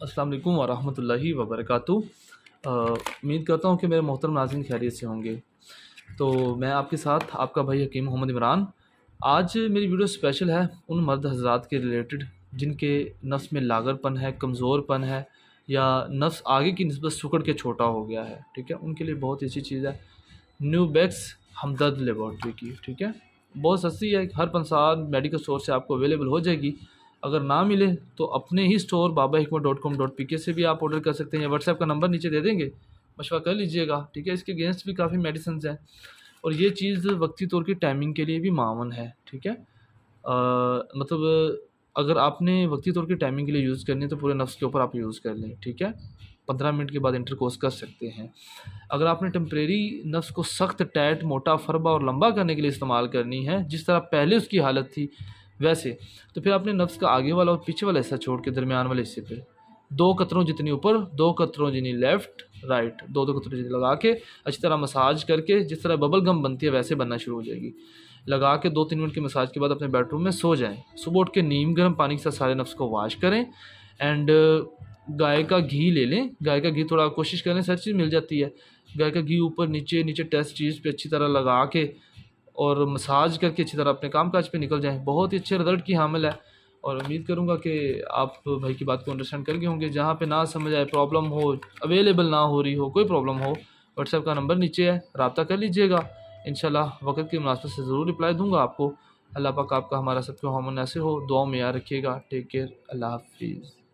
अस्सलाम वालेकुम वरहमतुल्लाहि वबरकातुहू। उम्मीद करता हूँ कि मेरे मोहतरम नाज़रीन खैरियत से होंगे। तो मैं आपके साथ आपका भाई हकीम मोहम्मद इमरान। आज मेरी वीडियो स्पेशल है उन मर्द हज़रात के रिलेटेड जिनके नफ्स में लागरपन है, कमज़ोरपन है, या नफ्स आगे की निस्बत सिकुड़ के छोटा हो गया है। ठीक है, उनके लिए बहुत ही अच्छी चीज़ है न्यूबैक्स हमदर्द लेबॉर्ट्री की। ठीक है, बहुत सस्ती है, हर पंसार मेडिकल स्टोर से आपको अवेलेबल हो जाएगी। अगर ना मिले तो अपने ही स्टोर babahikmat.com.pk से भी आप ऑर्डर कर सकते हैं, या व्हाट्सएप का नंबर नीचे दे देंगे, मशवरा कर लीजिएगा। ठीक है, इसके अगेंस्ट भी काफ़ी मेडिसिन हैं, और ये चीज़ वक्ती तौर की टाइमिंग के लिए भी मावन है। ठीक है, मतलब अगर आपने वक्ती तौर की टाइमिंग के लिए यूज़ करनी है तो पूरे नफ्स के ऊपर आप यूज़ कर लें। ठीक है, 15 मिनट के बाद इंटरकोर्स कर सकते हैं। अगर आपने टेम्परेरी नफ्स को सख्त, टाइट, मोटा, फरबा और लंबा करने के लिए इस्तेमाल करनी है, जिस तरह पहले उसकी हालत थी वैसे, तो फिर आपने नफ्स का आगे वाला और पीछे वाला हिस्सा छोड़ के दरमियान वाले हिस्से पे 2 कतरों जितनी ऊपर, 2 कतरों जितनी लेफ़्ट राइट, 2-2 कतरों जितनी लगा के अच्छी तरह मसाज करके, जिस तरह बबल गम बनती है वैसे बनना शुरू हो जाएगी। लगा के 2-3 मिनट की मसाज के बाद अपने बेडरूम में सो जाएँ। सुबह उठ के नीम गर्म पानी के साथ सारे नफ्स को वॉश करें, एंड गाय का घी ले लें। गाय का घी थोड़ा कोशिश करें, हर चीज़ मिल जाती है। गाय का घी ऊपर नीचे नीचे टेस्ट चीज़ पे अच्छी तरह लगा के और मसाज करके अच्छी तरह अपने काम काज पे निकल जाएँ। बहुत ही अच्छे रिज़ल्ट की हामिल है, और उम्मीद करूँगा कि आप भाई की बात को अंडरस्टैंड कर गए होंगे। जहाँ पे ना समझ आए, प्रॉब्लम हो, अवेलेबल ना हो रही हो, कोई प्रॉब्लम हो, व्हाट्सएप का नंबर नीचे है, रब्ता कर लीजिएगा। इंशाल्लाह वक़्त की मुनासबत से ज़रूर रिप्लाई दूँगा आपको। अल्लाह पाक आपका हमारा सबका अमन ऐसे हो, दुआओं में याद रखिएगा। टेक केयर, अल्लाह हाफ़िज़।